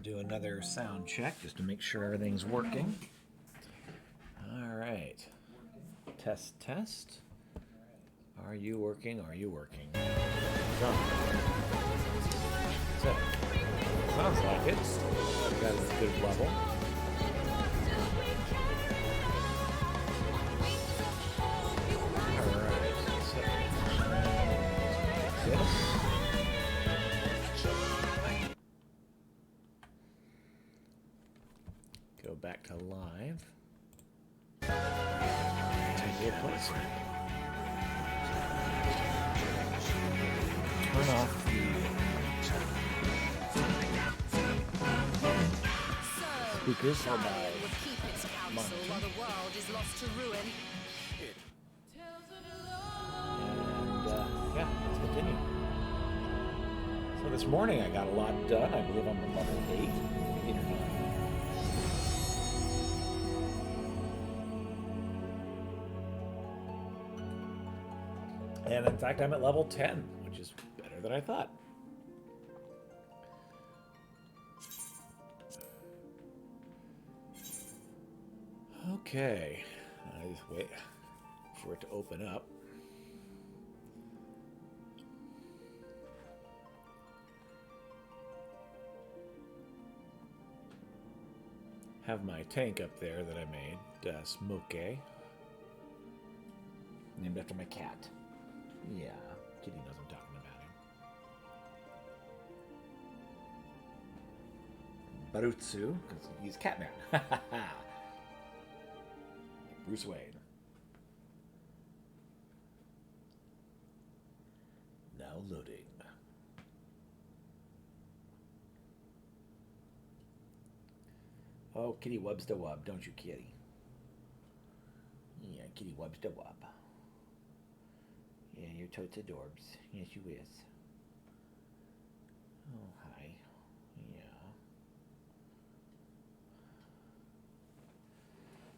do another sound check just to make sure everything's working. All right. Test, test. Are you working? Are you working? So, sounds like it. I've got a good level. All right. So, this. Go back to live. Take it closer. Turn off the speakers for my monitor. And yeah, let's continue. So this morning I got a lot done. I believe I'm on level 8. 8 or 9. And in fact, I'm at level 10, which is better than I thought. Okay. I just wait for it to open up. Have my tank up there that I made, Smoke, named after my cat. Yeah, Kitty knows I'm talking about him. Barutsu, because he's Catman. Bruce Wayne. Now loading. Oh, Kitty wubs the wub, don't you, Kitty? Yeah, Kitty wubs the wub. Yeah, you're totes adorbs. Yes, you is. Oh, hi. Yeah.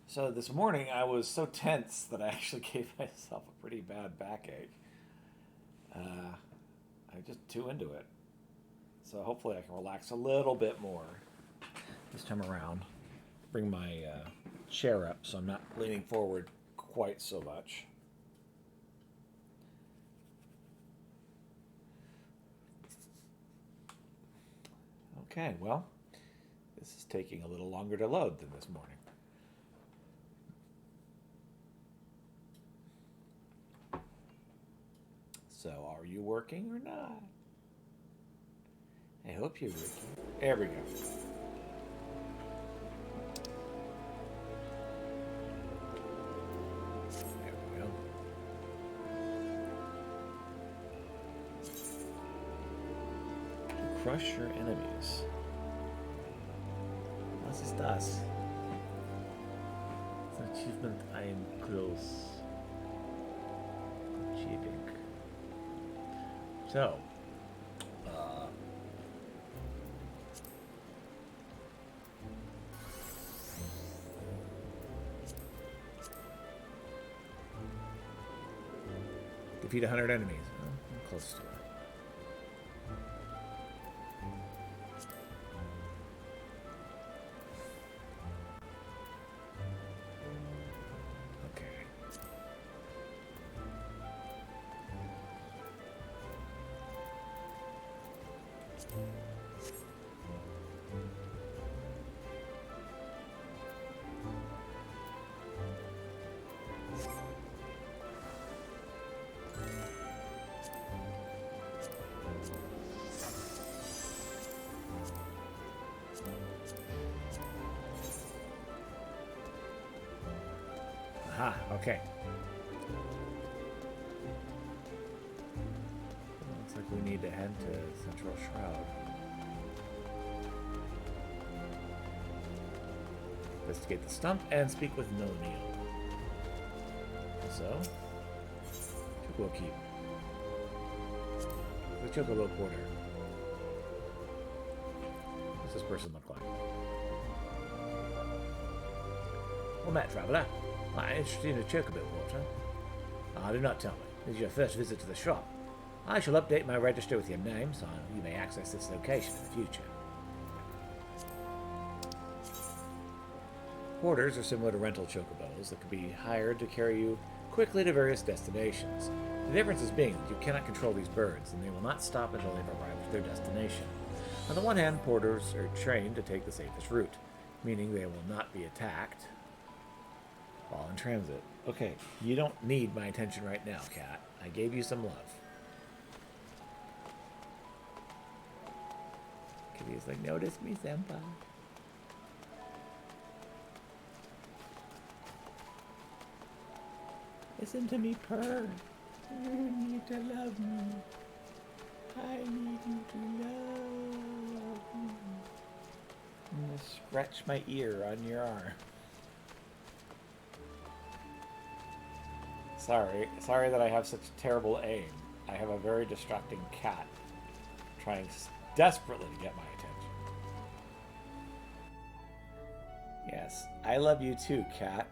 So this morning I was so tense that I actually gave myself a pretty bad backache. I'm just too into it. So hopefully I can relax a little bit more this time around. Bring my chair up so I'm not leaning forward quite so much. Okay, well, this is taking a little longer to load than this morning. So, are you working or not? I hope you're working. There we go. There we go. Crush your enemies. Was ist das? It's an achievement I am close achieving. So, defeat 100 enemies. Oh, I'm close to it. Aha, okay. Looks like we need to head to Central Shroud. Investigate the stump and speak with Millennial. So, Chocobo Keep. The Chocobo Quarter. What's this person look like? Well met, traveller. I'm interested in the Chocobo Quarter. Do not tell me. This is your first visit to the shop. I shall update my register with your name so you may access this location in the future. Porters are similar to rental chocobos that can be hired to carry you quickly to various destinations. The difference is being that you cannot control these birds, and they will not stop until they've arrived at their destination. On the one hand, porters are trained to take the safest route, meaning they will not be attacked while in transit. Okay, you don't need my attention right now, cat. I gave you some love. Kitty's like, notice me, senpai. Listen to me purr. You need to love me. I need you to love me. I'm gonna scratch my ear on your arm. Sorry that I have such terrible aim. I have a very distracting cat trying desperately to get my attention. Yes, I love you too, cat.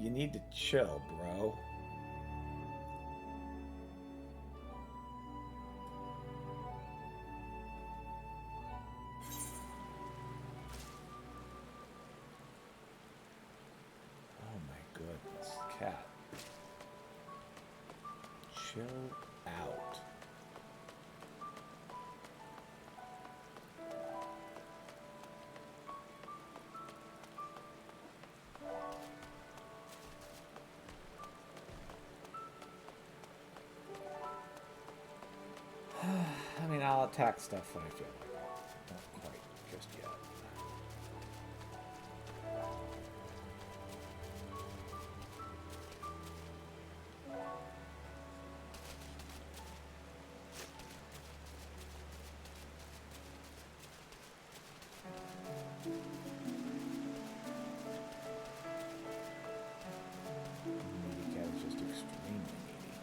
You need to chill, bro. Oh my goodness, cat. Chill out. I mean, I'll attack stuff when I feel like it. Not quite just yet. Needy cat is just extremely needy.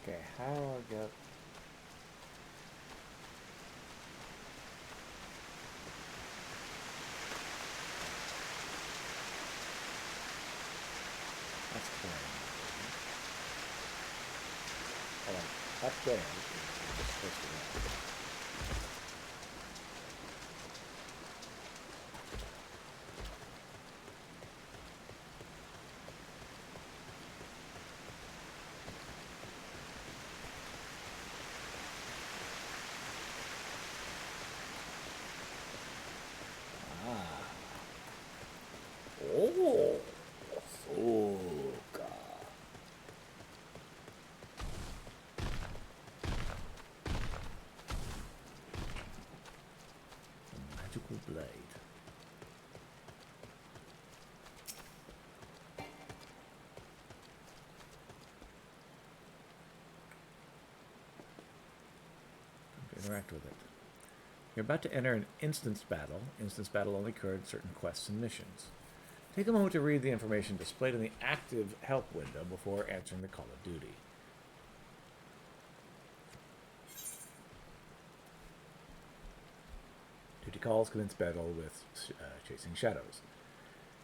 Okay, how do I get... That's clear. Alright, up there. It's supposed to go. Oh, so God. A magical blade. Interact with it. You're about to enter an instance battle. Instance battle only occurs in certain quests and missions. Take a moment to read the information displayed in the active help window before answering the call of duty. Duty calls commence battle with chasing shadows.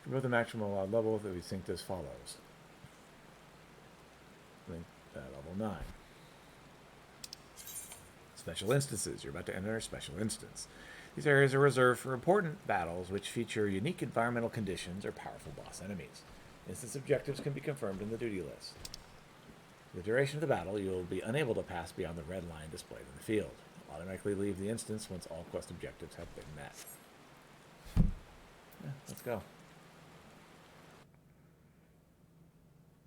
For both the maximum allowed level, they will be synced as follows. Level 9. Special instances. You're about to enter a special instance. These areas are reserved for important battles which feature unique environmental conditions or powerful boss enemies. Instance objectives can be confirmed in the duty list. For the duration of the battle, you will be unable to pass beyond the red line displayed in the field. You'll automatically leave the instance once all quest objectives have been met. Yeah, let's go.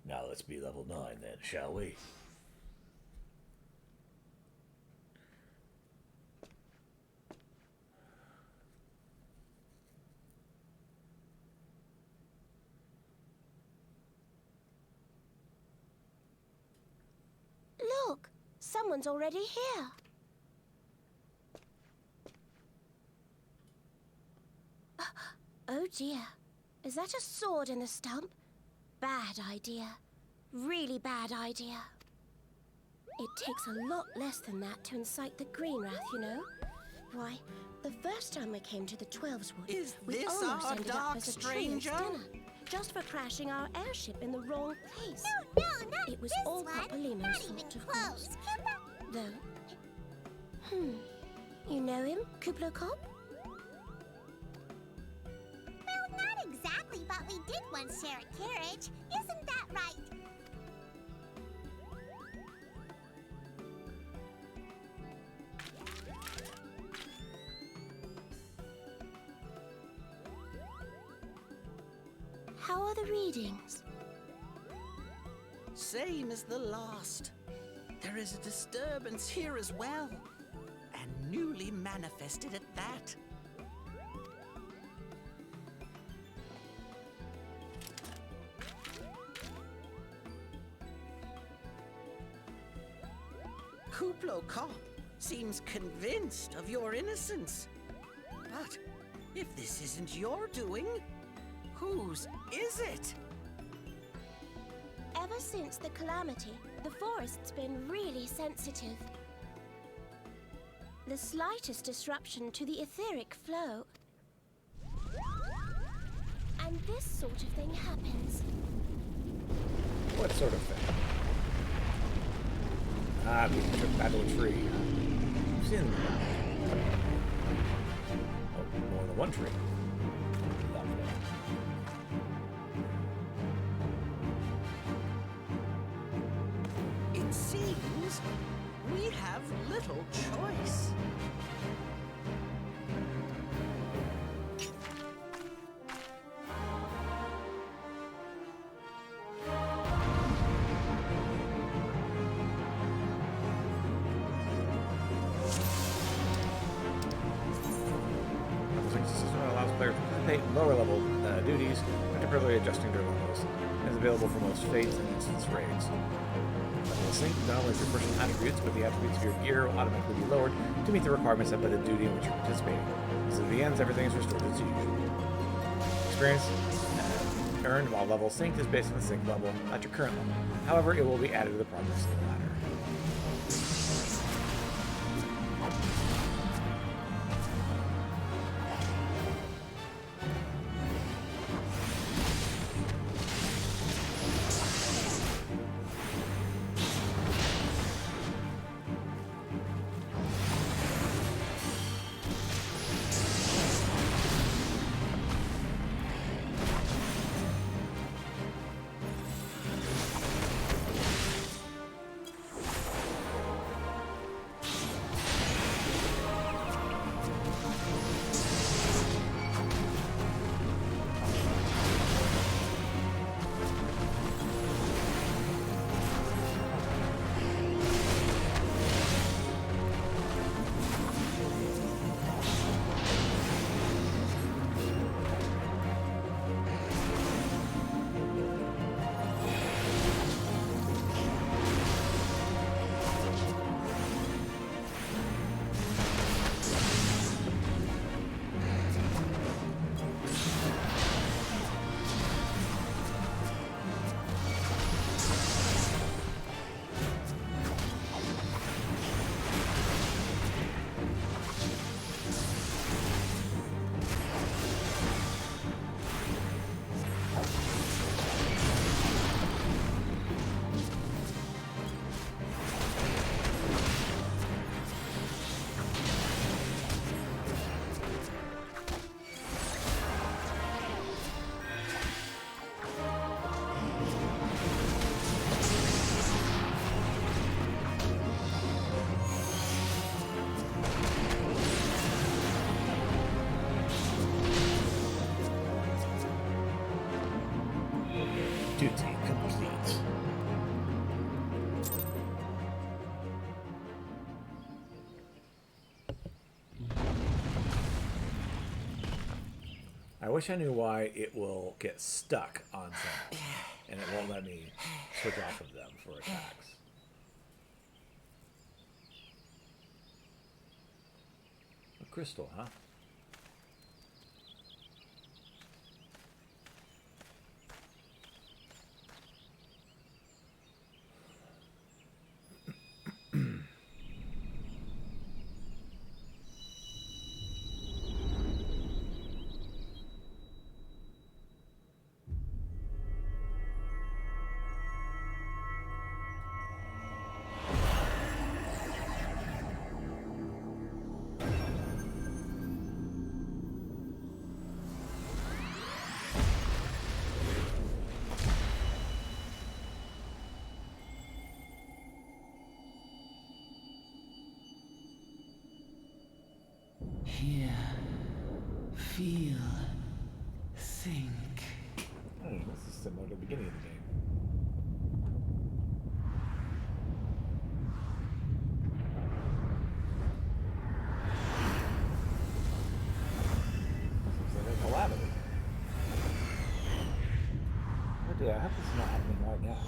Now let's be level 9 then, shall we? Look, someone's already here. Oh dear, is that a sword in the stump? Bad idea. Really bad idea. It takes a lot less than that to incite the green wrath, you know. Why, the first time we came to the 12's Wood, we almost ended up as a stranger dinner, just for crashing our airship in the wrong place. No, not It was this all one. Papa Lemo's Not fault, even of close. course. Though, you know him, Kuplo Kop? Well, not exactly, but we did once share a carriage. Isn't that right? How are the readings? Same as the last. There is a disturbance here as well, and newly manifested at that. Kuplo Kop seems convinced of your innocence. But if this isn't your doing, whose is it? Ever since the calamity, the forest's been really sensitive. The slightest disruption to the etheric flow, and this sort of thing happens. What sort of thing? Ah, the trip battle tree. I've seen them around. Oh, more than one tree. Lovely. It seems we have little choice. The system allows players to participate in lower level duties by temporarily adjusting their levels, and is available for most fates and instance raids. Level sync not only for personal attributes, but the attributes of your gear will automatically be lowered to meet the requirements set by the duty in which you're participating. So at the ends, everything is restored as usual. Experience earned while level synced is based on the sync level at your current level. However, it will be added to the progress of the ladder. wish I knew why it will get stuck on something, and it won't let me switch off of them for attacks. A crystal, huh? Hear, feel, think. This is similar to the beginning of the game. Looks like a calamity. Oh dear, I hope this is not happening right now.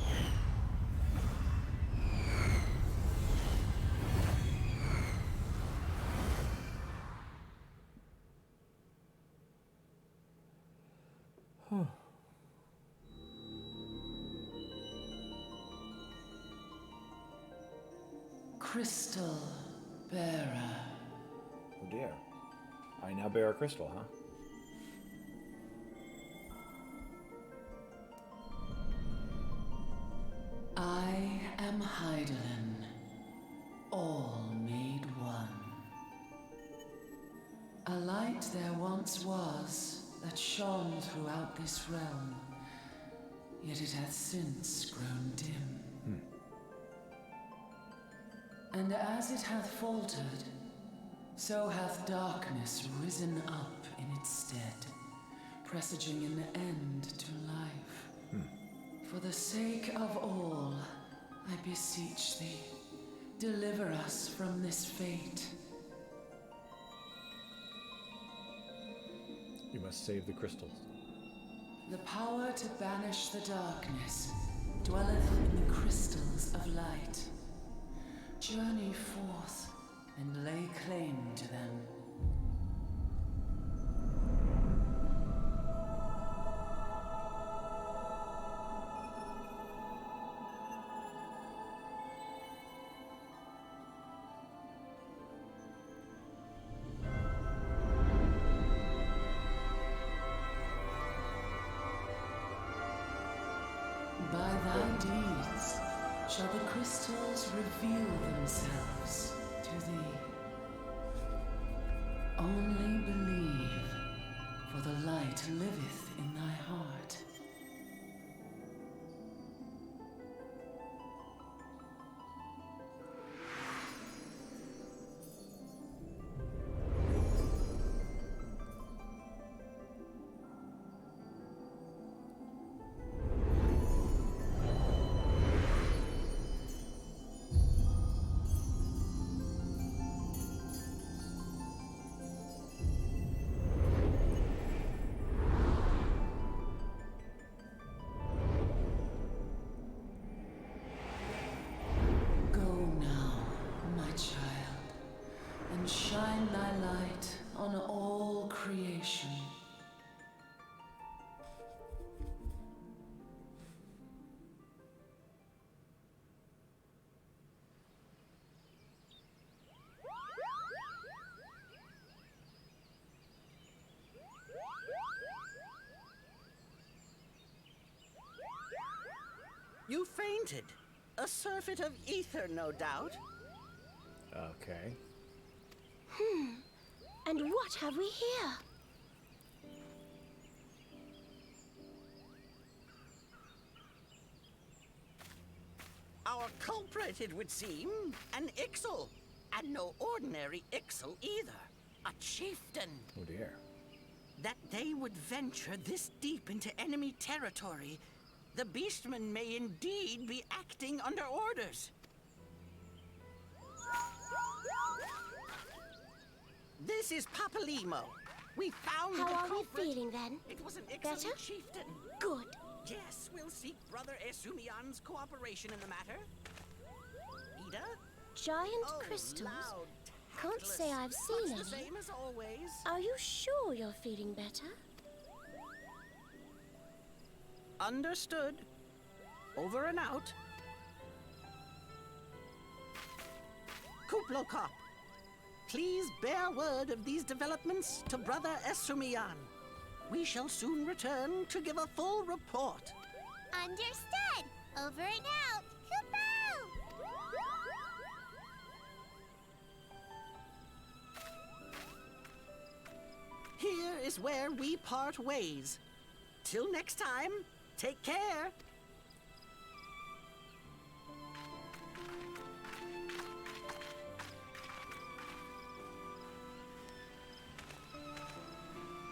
Crystal bearer. Oh dear. I now bear a crystal, huh? I am Heidelin, all made one. A light there once was that shone throughout this realm, yet it hath since grown dim. And as it hath faltered, so hath darkness risen up in its stead, presaging an end to life. For the sake of all, I beseech thee, deliver us from this fate. You must save the crystals. The power to banish the darkness dwelleth in the crystals of light. Journey forth and lay claim to them. By thy deeds shall the crystals reveal themselves to thee. Only believe, for the light liveth in thy heart. Shine thy light on all creation. You fainted. A surfeit of ether, no doubt. Okay. And what have we here? Our culprit, it would seem, an Ixal. And no ordinary Ixal either. A chieftain. Oh dear. That they would venture this deep into enemy territory, the beastmen may indeed be acting under orders. This is Papalimo, We found How the are we culprit. feeling then? It was an Better? excellent chieftain. Good. Yes, we'll seek Brother Esumian's cooperation in the matter. Ida? Giant Oh, crystals? loud, Can't tactless. say I've seen Much the any. same as always. Are you sure you're feeling better? Understood. Over and out. Kuplo Cop, please bear word of these developments to Brother Esumian. We shall soon return to give a full report. Understood. Over and out. Kupo! Here is where we part ways. Till next time, take care.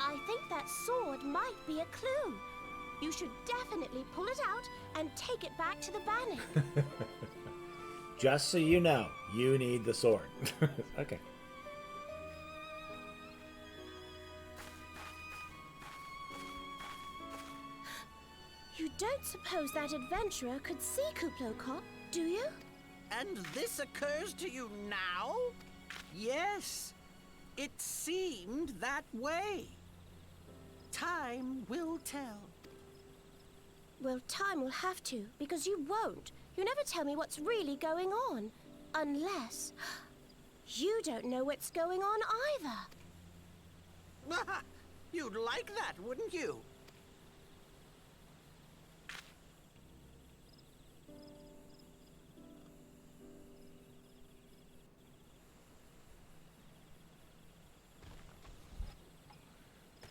I think that sword might be a clue. You should definitely pull it out and take it back to the Vanning. Just so you know, you need the sword. Okay. You don't suppose that adventurer could see Kuplo Cop, do you? And this occurs to you now? Yes, it seemed that way. Time will tell. Well, time will have to, because you won't. You never tell me what's really going on. Unless... you don't know what's going on either. You'd like that, wouldn't you?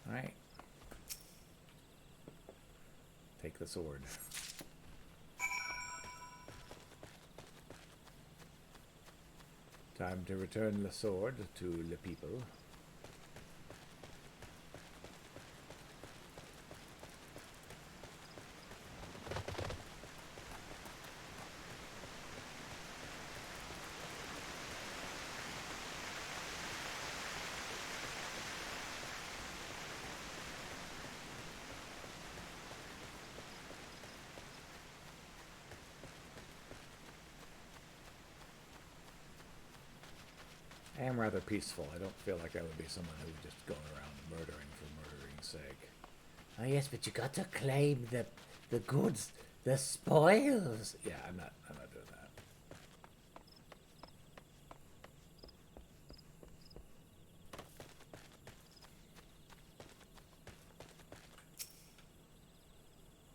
Alright. Take the sword. Time to return the sword to the people. I am rather peaceful. I don't feel like I would be someone who would just go around murdering for murdering's sake. Oh yes, but you got to claim the goods, the spoils. Yeah, I'm not doing that.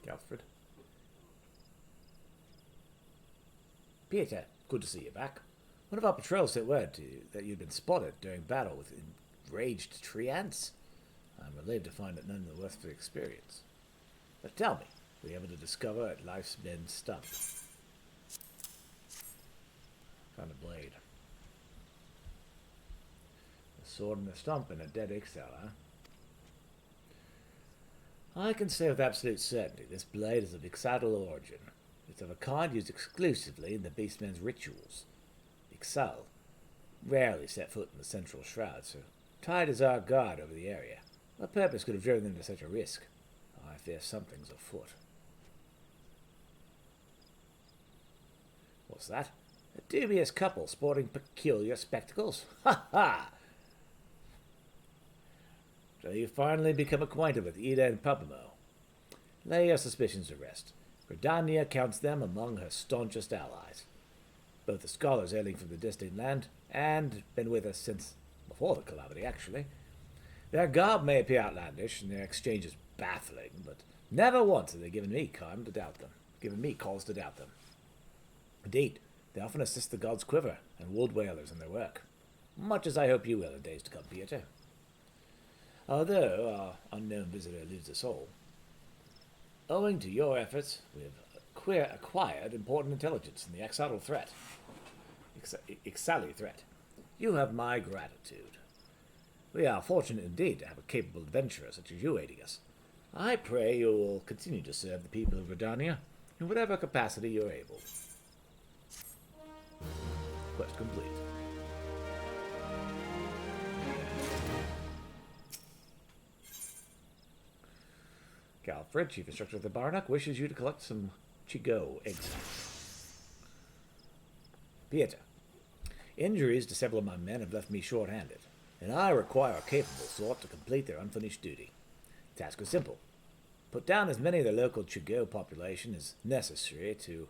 Alfred. Peter, good to see you back. One of our patrols sent word to you that you'd been spotted during battle with enraged tree ants. I'm relieved to find it none the worse for the experience. But tell me, were you able to discover at life's been stump? Found a blade. A sword and a stump and a dead XL, huh? I can say with absolute certainty this blade is of Ixadal origin. It's of a kind used exclusively in the beastmen's rituals. Ixal rarely set foot in the central shroud, so tight as our guard over the area. What purpose could have driven them to such a risk? I fear something's afoot. What's that? A dubious couple sporting peculiar spectacles? Ha ha! So you finally become acquainted with Ida and Papamo. Lay your suspicions to rest. Gridania counts them among her staunchest allies. Both the scholars hailing from the distant land, and been with us since before the calamity, actually. Their garb may appear outlandish, and their exchanges baffling, but never once have they given me cause to doubt them. Indeed, they often assist the gods Quiver and Wood Whalers in their work, much as I hope you will in days to come, Peter. Although our unknown visitor eludes us all, owing to your efforts, we have acquired important intelligence in the Ixali threat. You have my gratitude. We are fortunate indeed to have a capable adventurer such as you aiding us. I pray you will continue to serve the people of Redania in whatever capacity you're able. Quest complete. Alfred, Chief Instructor of the Barnock, wishes you to collect some Chigo eggs. Pieter. Injuries to several of my men have left me short-handed, and I require a capable sort to complete their unfinished duty. The task is simple. Put down as many of the local Chigo population as necessary to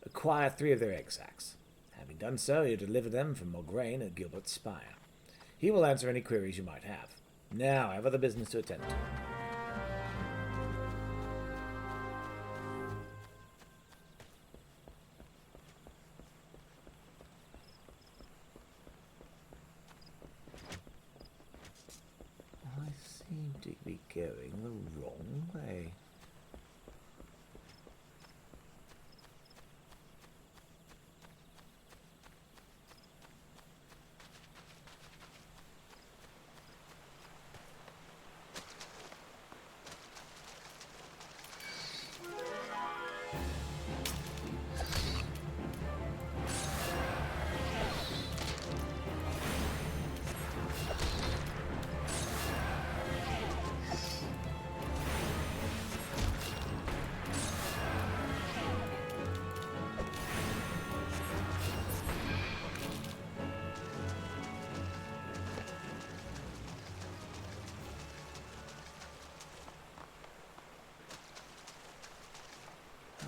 acquire 3 of their egg sacs. Having done so, you deliver them from Mograine at Gilbert's Spire. He will answer any queries you might have. Now, I have other business to attend to. I seem to be going the wrong way.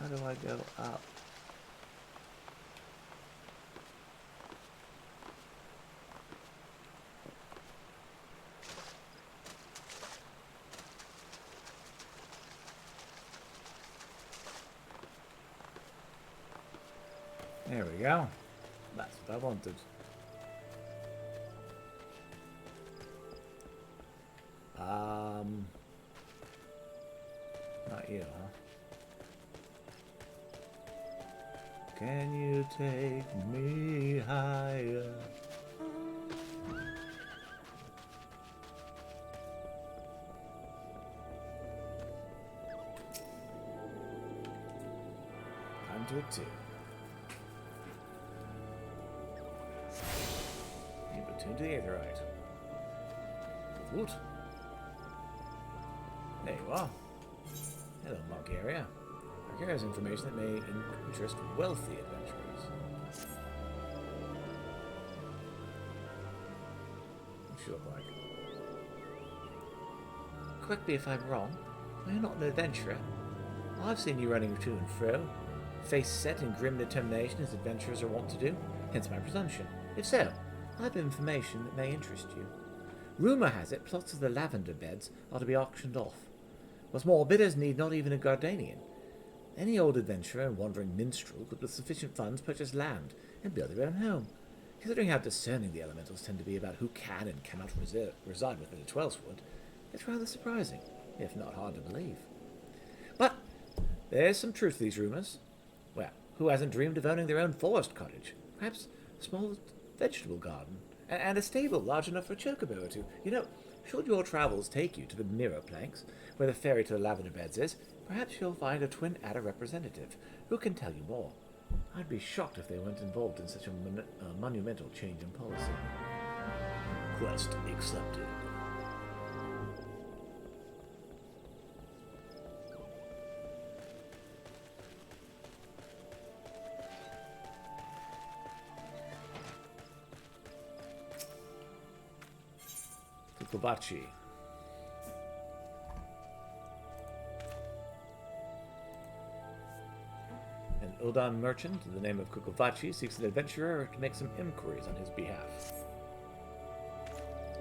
How do I go up? There we go. That's what I wanted. Not you, huh? Can you take me higher? Time to it too. You platoon to the Aetherite. Woot. There you are. Hello, Margaria. Margaria has information that may interest wealthy adventurers. What's she look like? Correct me if I'm wrong. Are you not an adventurer? I've seen you running to and fro, face set in grim determination as adventurers are wont to do, hence my presumption. If so, I have information that may interest you. Rumour has it plots of the lavender beds are to be auctioned off. What's more, bidders need not even a Gardanian. Any old adventurer and wandering minstrel could with sufficient funds purchase land and build their own home. Considering how discerning the elementals tend to be about who can and cannot reside within a Tweleswood, it's rather surprising, if not hard to believe. But there's some truth to these rumours. Well, who hasn't dreamed of owning their own forest cottage? Perhaps a small vegetable garden, and a stable large enough for a chocobo or two. You know, should your travels take you to the Mirror Planks, where the ferry to the lavender beds is, perhaps you'll find a Twin Adder representative who can tell you more. I'd be shocked if they weren't involved in such a monumental change in policy. Quest accepted. Kukobachi. An Uldan merchant in the name of Kukovachi seeks an adventurer to make some inquiries on his behalf.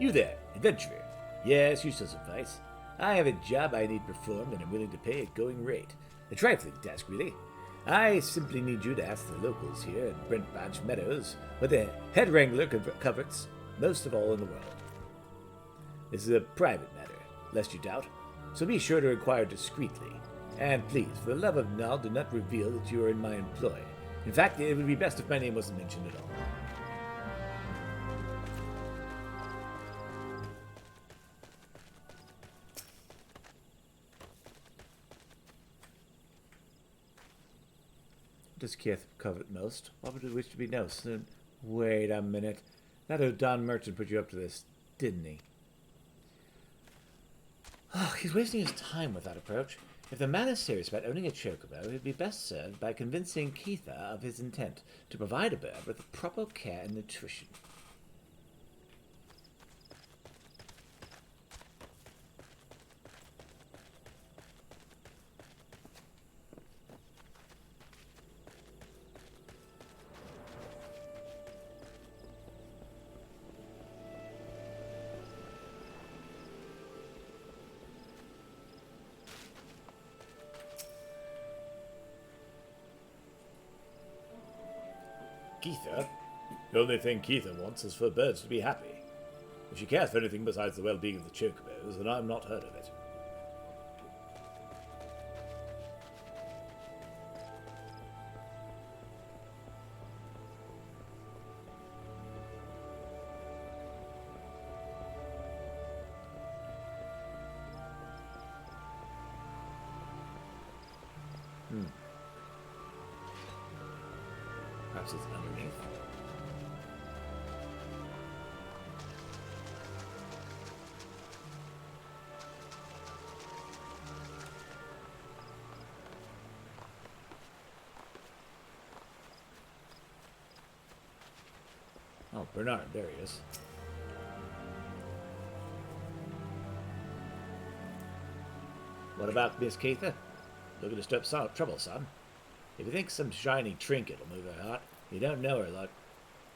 You there, adventurer? Yes, you shall suffice. I have a job I need performed and am willing to pay a going rate. A trifling task, really. I simply need you to ask the locals here in Brent Branch Meadows what the head wrangler covets most of all in the world. This is a private matter, lest you doubt, so be sure to inquire discreetly. And please, for the love of Nal, do not reveal that you are in my employ. In fact, it would be best if my name wasn't mentioned at all. What does Keith covet most? What would it wish to be most? Wait a minute. That O'Don merchant put you up to this, didn't he? Oh, he's wasting his time with that approach. If the man is serious about owning a chocobo, he'd be best served by convincing Keitha of his intent to provide a bird with proper care and nutrition. Keitha? The only thing Keitha wants is for birds to be happy. If she cares for anything besides the well-being of the chocobos, then I've not heard of it. Perhaps it's underneath. Oh, Bernard, there he is. What about Miss Keitha? Looking to stir trouble, son? If you think some shiny trinket will move her heart, you don't know her lot.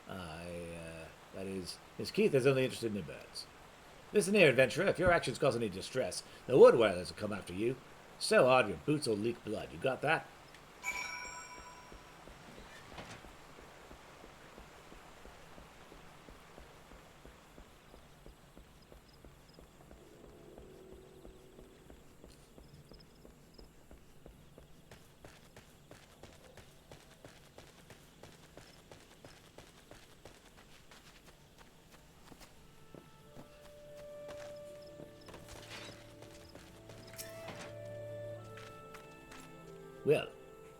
That is, Miss Keitha's only interested in the birds. Listen here, adventurer, if your actions cause any distress, the wood whalers will come after you. So hard your boots will leak blood. You got that? Well,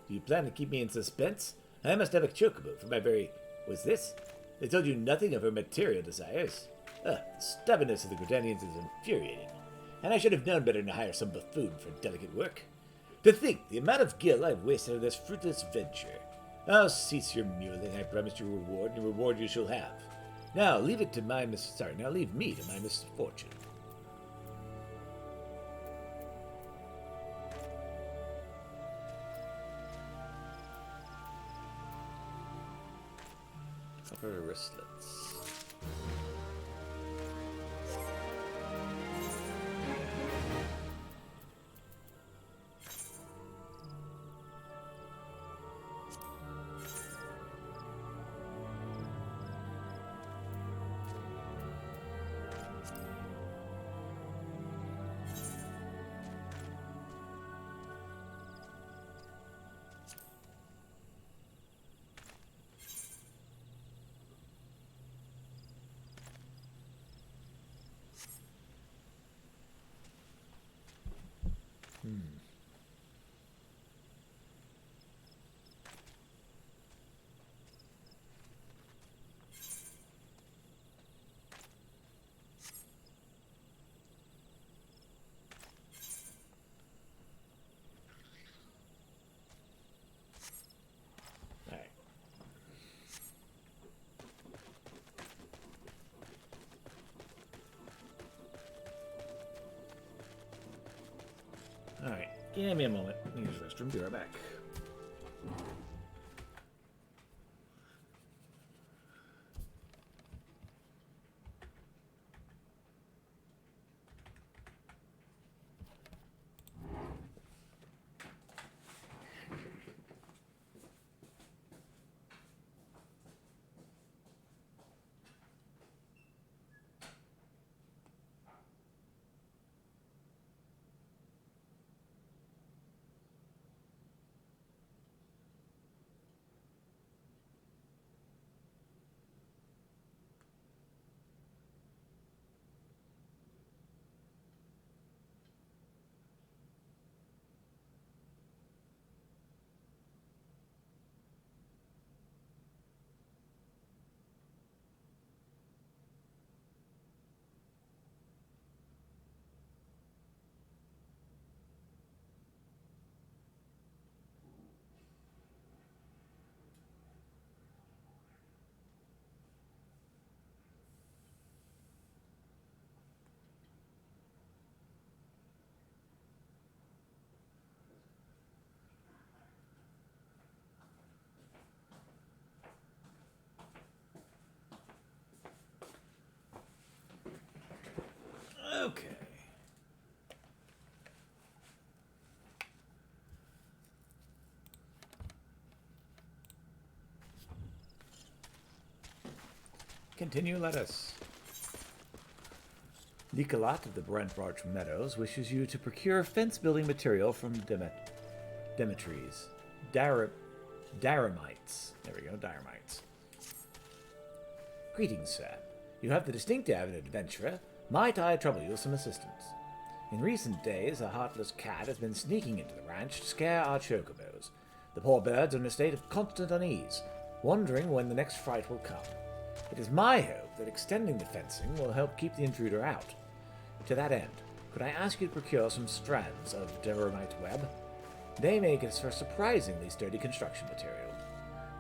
do you plan to keep me in suspense? I must have a chocobo for my very... What's this? They told you nothing of her material desires. The stubbornness of the Gordanians is infuriating, and I should have known better than to hire some buffoon for delicate work. To think the amount of gil I've wasted on this fruitless venture. Now cease your mewling. I promised you reward, and the reward you shall have. Now leave me to my misfortune. Upper wristlets. Alright, give me a moment. Use the restroom, be right back. Continue, let us. Nicolat of the Brentbarch Meadows wishes you to procure fence-building material from Demetres. Daramites. There we go, Daramites. Greetings, sir. You have the distinct air of an adventurer. Might I trouble you with some assistance? In recent days, a heartless cat has been sneaking into the ranch to scare our chocobos. The poor birds are in a state of constant unease, wondering when the next fright will come. It is my hope that extending the fencing will help keep the intruder out. To that end, could I ask you to procure some strands of Daramite web? They make us for surprisingly sturdy construction material.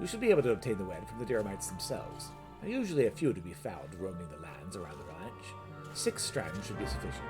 You should be able to obtain the web from the Daramites themselves. There are usually a few to be found roaming the lands around the ranch. 6 strands should be sufficient.